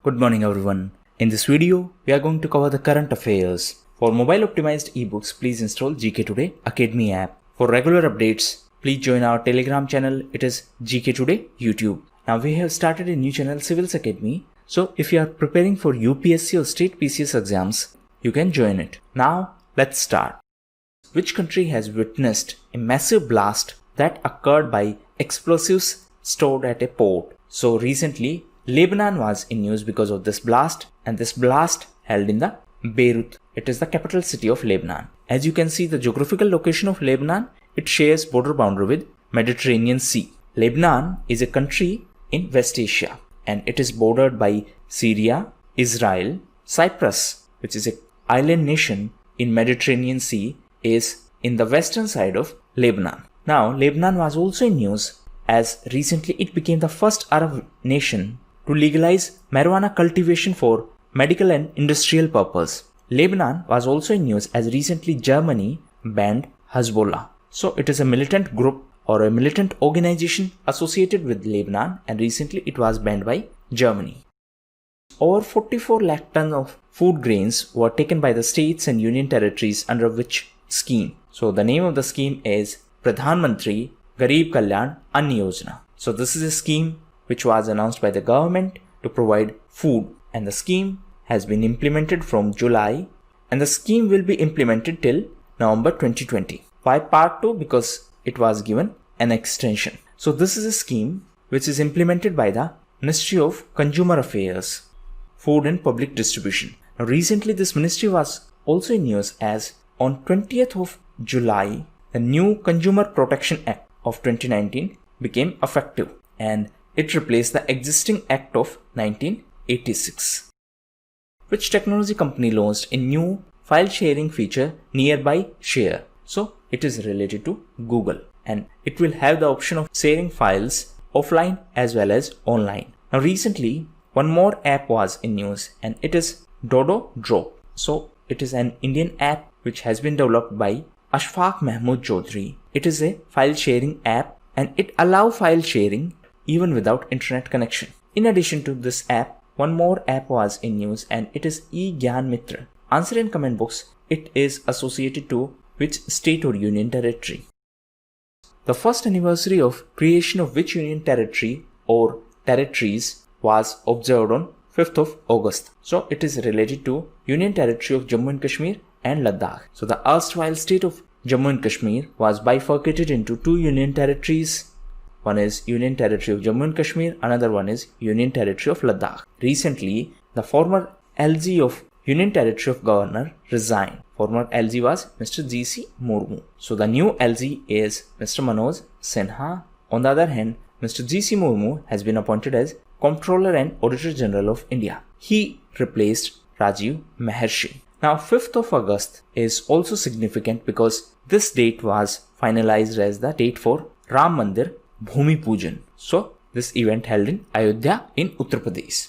Good morning everyone. In this video, we are going to cover the current affairs. For mobile optimized ebooks, please install GKToday Academy app. For regular updates, please join our Telegram channel. It is GKToday YouTube. Now we have started a new channel, Civils Academy. So if you are preparing for UPSC or state PCS exams, you can join it. Now let's start. Which country has witnessed a massive blast that occurred by explosives stored at a port? So recently, Lebanon was in news because of this blast, and this blast held in the Beirut. It is the capital city of Lebanon. As you can see the geographical location of Lebanon, it shares border boundary with Mediterranean Sea. Lebanon is a country in West Asia and it is bordered by Syria, Israel, Cyprus, which is an island nation in Mediterranean Sea, is in the western side of Lebanon. Now Lebanon was also in news as recently it became the first Arab nation to legalize marijuana cultivation for medical and industrial purpose. Lebanon was also in news as recently Germany banned Hezbollah. So it is a militant group or a militant organization associated with Lebanon, and recently it was banned by Germany. Over 44 lakh tons of food grains were taken by the states and union territories under which scheme? So the name of the scheme is Pradhanmantri Garib Kalyan Ann Yojana. So this is a scheme which was announced by the government to provide food, and the scheme has been implemented from July, and the scheme will be implemented till November 2020. Why part 2? Because it was given an extension. So this is a scheme which is implemented by the Ministry of Consumer Affairs, Food and Public Distribution. Now recently this ministry was also in news as on 20th of July, the new Consumer Protection Act of 2019 became effective, and it replaced the existing Act of 1986. Which technology company launched a new file sharing feature, Nearby Share? So it is related to Google, and it will have the option of sharing files offline as well as online. Now recently one more app was in news, and it is Dodo Drop. So it is an Indian app which has been developed by Ashfaq Mahmood Chaudhary. It is a file sharing app and it allows file sharing even without internet connection. In addition to this app, one more app was in news, and it is eGyan Mitra. Answer in comment box, it is associated to which state or union territory? The first anniversary of creation of which union territory or territories was observed on 5th of August. So it is related to Union Territory of Jammu and Kashmir and Ladakh. So the erstwhile state of Jammu and Kashmir was bifurcated into two union territories. One is Union Territory of Jammu and Kashmir, another one is Union Territory of Ladakh. Recently, the former LG of Union Territory of Governor resigned. Former LG was Mr. G.C. Murmu. So the new LG is Mr. Manoj Sinha. On the other hand, Mr. G.C. Murmu has been appointed as Comptroller and Auditor General of India. He replaced Rajiv Maharshi. Now 5th of August is also significant because this date was finalized as the date for Ram Mandir Bhumi Pujan. So this event held in Ayodhya in Uttar Pradesh.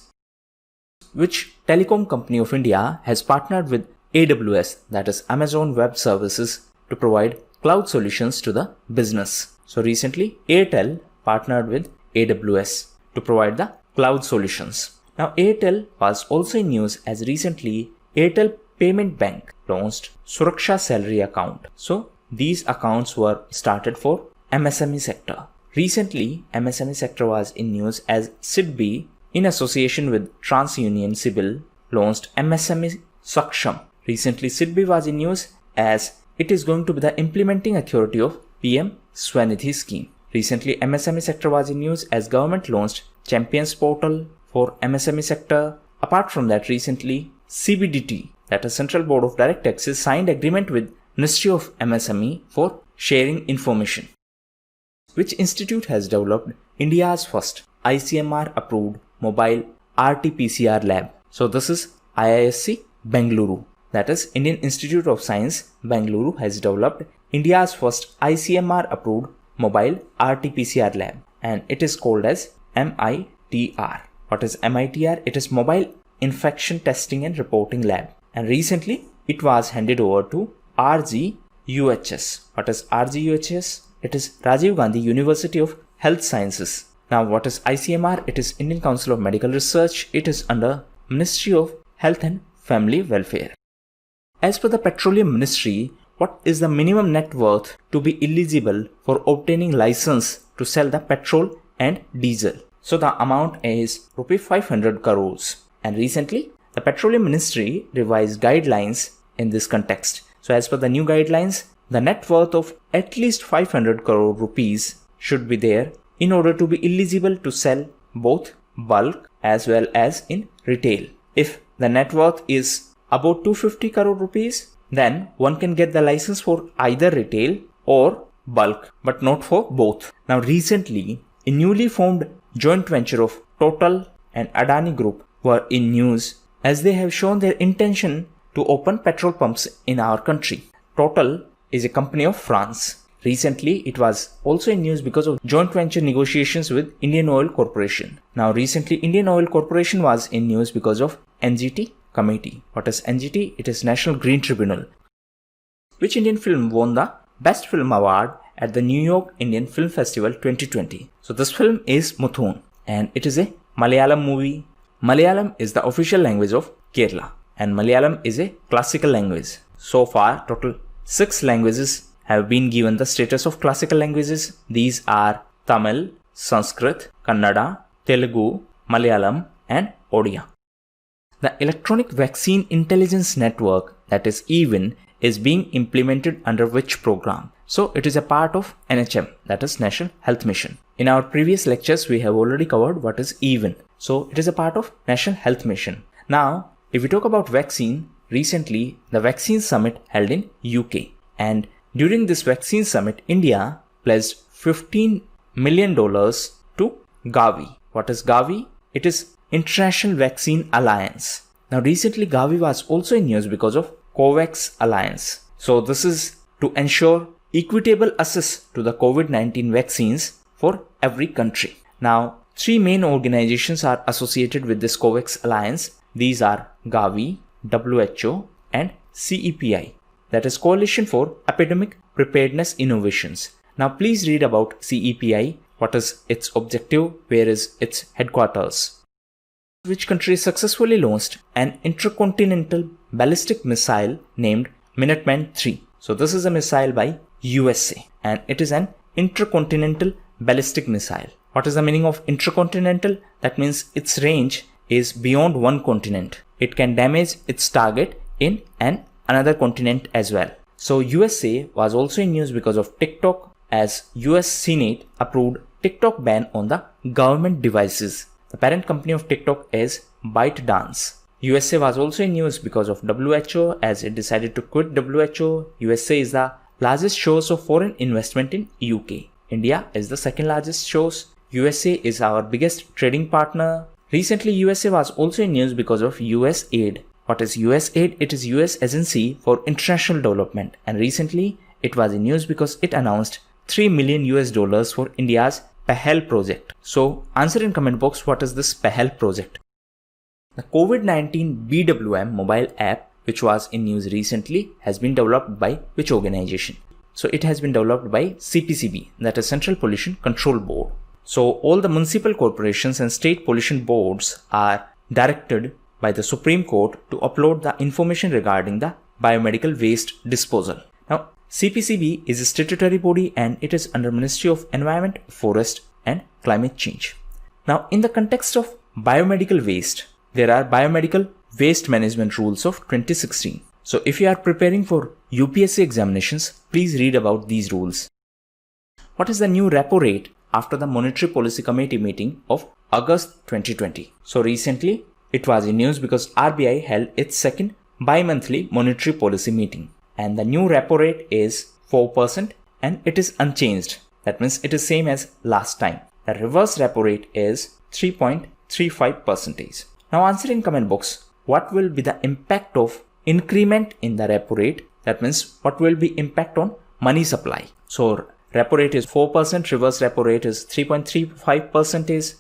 Which telecom company of India has partnered with AWS, that is Amazon Web Services, to provide cloud solutions to the business? So recently Airtel partnered with AWS to provide the cloud solutions. Now Airtel was also in news as recently Airtel Payment Bank launched Suraksha Salary Account. So these accounts were started for MSME sector. Recently, MSME sector was in news as SIDBI in association with TransUnion Civil launched MSME Saksham. Recently, SIDBI was in news as it is going to be the implementing authority of PM Swanidhi scheme. Recently, MSME sector was in news as government launched Champions Portal for MSME sector. Apart from that, recently CBDT, that is Central Board of Direct Taxes, signed agreement with Ministry of MSME for sharing information. Which institute has developed India's first ICMR approved mobile RT-PCR lab? So this is IISc Bengaluru, that is Indian Institute of Science Bengaluru has developed India's first ICMR approved mobile RT-PCR lab, and it is called as MITR. What is MITR? It is Mobile Infection Testing and Reporting Lab, and recently it was handed over to RGUHS. What is RGUHS? It is Rajiv Gandhi University of Health Sciences Now what is ICMR? It is Indian Council of Medical Research. It is under Ministry of Health and Family Welfare. As per the Petroleum Ministry, what is the minimum net worth to be eligible for obtaining license to sell the petrol and diesel? So the amount is Rs 500 crores. And recently, the Petroleum Ministry revised guidelines in this context. So as per the new guidelines, the net worth of at least 500 crore rupees should be there in order to be eligible to sell both bulk as well as in retail. If the net worth is about 250 crore rupees, then one can get the license for either retail or bulk, but not for both. Now recently, a newly formed joint venture of Total and Adani Group were in news as they have shown their intention to open petrol pumps in our country. Total is a company of France. Recently, it was also in news because of joint venture negotiations with Indian Oil Corporation. Now recently, Indian Oil Corporation was in news because of NGT committee. What is NGT? It is National Green Tribunal. Which Indian film won the Best Film Award at the New York Indian Film Festival 2020? So this film is Muthun and it is a Malayalam movie. Malayalam is the official language of Kerala and Malayalam is a classical language. So far, total 6 languages have been given the status of classical languages. These are Tamil, Sanskrit, Kannada, Telugu, Malayalam and Odia. The Electronic Vaccine Intelligence Network, that is EVIN, is being implemented under which program? So it is a part of NHM, that is National Health Mission. In our previous lectures, we have already covered what is EVIN. So it is a part of National Health Mission. Now, if we talk about vaccine, recently the vaccine summit held in UK. And during this vaccine summit, India pledged $15 million to Gavi. What is Gavi? It is International Vaccine Alliance. Now recently Gavi was also in news because of COVAX Alliance. So this is to ensure equitable access to the COVID-19 vaccines for every country. Now 3 main organizations are associated with this COVAX Alliance. These are Gavi, WHO and CEPI, that is Coalition for Epidemic Preparedness Innovations. Now please read about CEPI, what is its objective, where is its headquarters. Which country successfully launched an intercontinental ballistic missile named Minuteman III. So this is a missile by USA and it is an intercontinental ballistic missile. What is the meaning of intercontinental? That means its range is beyond one continent. It can damage its target in another continent as well. So USA was also in news because of TikTok, as US Senate approved TikTok ban on the government devices. The parent company of TikTok is ByteDance. USA was also in news because of WHO, as it decided to quit WHO. USA is the largest source of foreign investment in UK. India is the second largest source. USA is our biggest trading partner. Recently, USA was also in news because of US aid. What is US aid? It is US Agency for International Development, and recently it was in news because it announced $3 million for India's PAHEL project. So answer in comment box, what is this PAHEL project? The COVID-19 BWM mobile app, which was in news recently, has been developed by which organization? So it has been developed by CPCB, that is Central Pollution Control Board. So all the municipal corporations and state pollution boards are directed by the Supreme Court to upload the information regarding the biomedical waste disposal. Now, CPCB is a statutory body and it is under Ministry of Environment, Forest and Climate Change. Now, in the context of biomedical waste, there are biomedical waste management rules of 2016. So if you are preparing for UPSC examinations, please read about these rules. What is the new repo rate after the Monetary Policy Committee meeting of August 2020? So recently, it was in news because RBI held its second bi-monthly monetary policy meeting. And the new repo rate is 4% and it is unchanged. That means it is same as last time. The reverse repo rate is 3.35%. Now answer in comment box, what will be the impact of increment in the repo rate? That means what will be impact on money supply? So repo rate is 4%, reverse repo rate is 3.35%.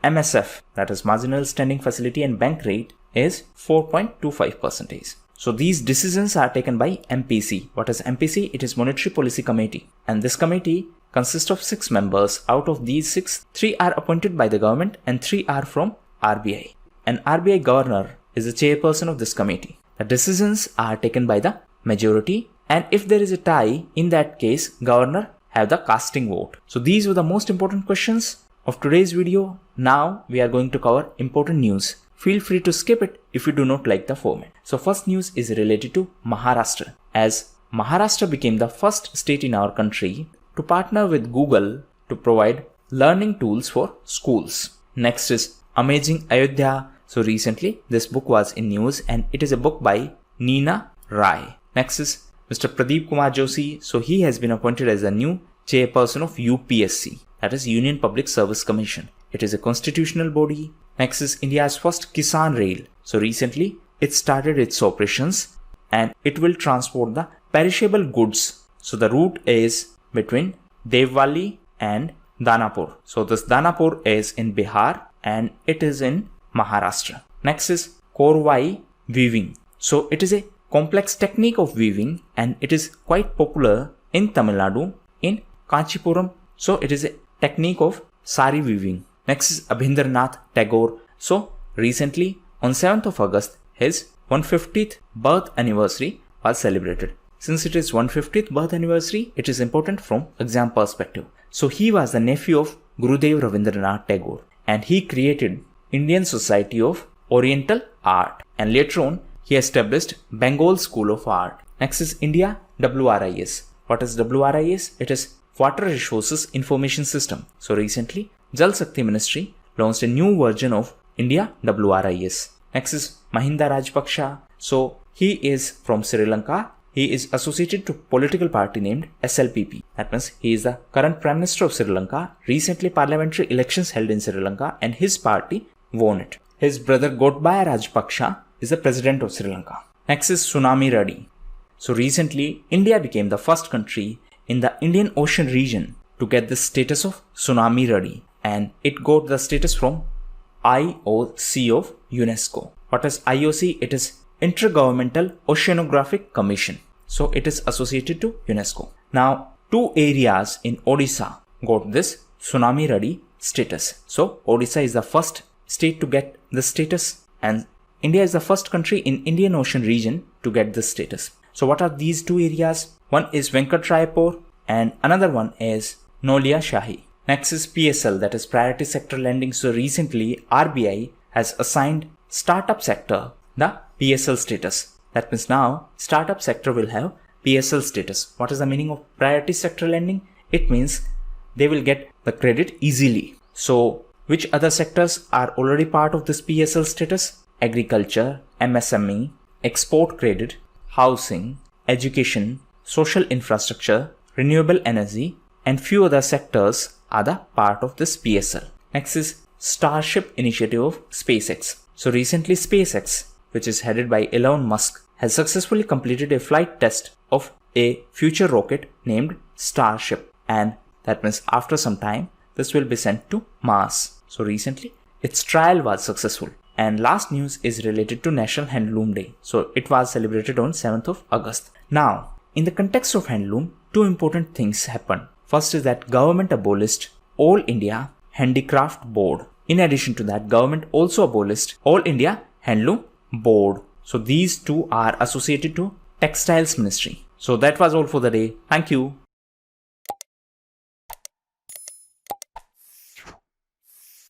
MSF, that is marginal standing facility, and bank rate is 4.25%. So these decisions are taken by MPC. What is MPC? It is Monetary Policy Committee, and this committee consists of 6 members. Out of these 6, 3 are appointed by the government and 3 are from RBI. An RBI governor is the chairperson of this committee. The decisions are taken by the majority, and if there is a tie, in that case, governor have the casting vote. So these were the most important questions of today's video. Now we are going to cover important news. Feel free to skip it if you do not like the format. So first news is related to Maharashtra, as Maharashtra became the first state in our country to partner with Google to provide learning tools for schools. Next is Amazing Ayodhya. So recently this book was in news and it is a book by Neena Rai. Next is Mr. Pradeep Kumar Joshi. So he has been appointed as the new chairperson of UPSC, that is Union Public Service Commission. It is a constitutional body. Next is India's first Kisan Rail. So recently it started its operations and it will transport the perishable goods. So the route is between Devwali and Danapur. So this Danapur is in Bihar and it is in Maharashtra. Next is Korwai weaving. So it is a complex technique of weaving and it is quite popular in Tamil Nadu, in Kanchipuram. So it is a technique of sari weaving. Next is Abhindranath Tagore. So recently on 7th of August his 150th birth anniversary was celebrated. Since it is 150th birth anniversary, it is important from exam perspective. So he was the nephew of Gurudev Rabindranath Tagore and he created Indian Society of Oriental Art, and later on he established Bengal School of Art. Next is India WRIS. What is WRIS? It is Water Resources Information System. So recently Jal Shakti Ministry launched a new version of India WRIS. Next is Mahinda Rajapaksa. So he is from Sri Lanka. He is associated to political party named SLPP. That means he is the current Prime Minister of Sri Lanka. Recently parliamentary elections held in Sri Lanka and his party won it. His brother Gotabaya Rajapaksa is the President of Sri Lanka. Next is Tsunami Reddy. So recently India became the first country in the Indian Ocean region to get the status of Tsunami Reddy, and it got the status from IOC of UNESCO. What is IOC? It is Intergovernmental Oceanographic Commission. So it is associated to UNESCO. Now 2 areas in Odisha got this Tsunami Reddy status. So Odisha is the first state to get this status and India is the first country in Indian Ocean region to get this status. So what are these 2 areas? One is Venkatrayapur and another one is Nolia Shahi. Next is PSL, that is Priority Sector Lending. So recently RBI has assigned startup sector the PSL status. That means now startup sector will have PSL status. What is the meaning of Priority Sector Lending? It means they will get the credit easily. So which other sectors are already part of this PSL status? Agriculture, MSME, export credit, housing, education, social infrastructure, renewable energy, and few other sectors are the part of this PSL. Next is Starship initiative of SpaceX. So recently SpaceX, which is headed by Elon Musk, has successfully completed a flight test of a future rocket named Starship, and that means after some time this will be sent to Mars. So recently its trial was successful. And last news is related to National Handloom Day. So it was celebrated on 7th of August. Now, in the context of handloom, 2 important things happened. First is that government abolished All India Handicraft Board. In addition to that, government also abolished All India Handloom Board. So these 2 are associated to Textiles Ministry. So that was all for the day. Thank you.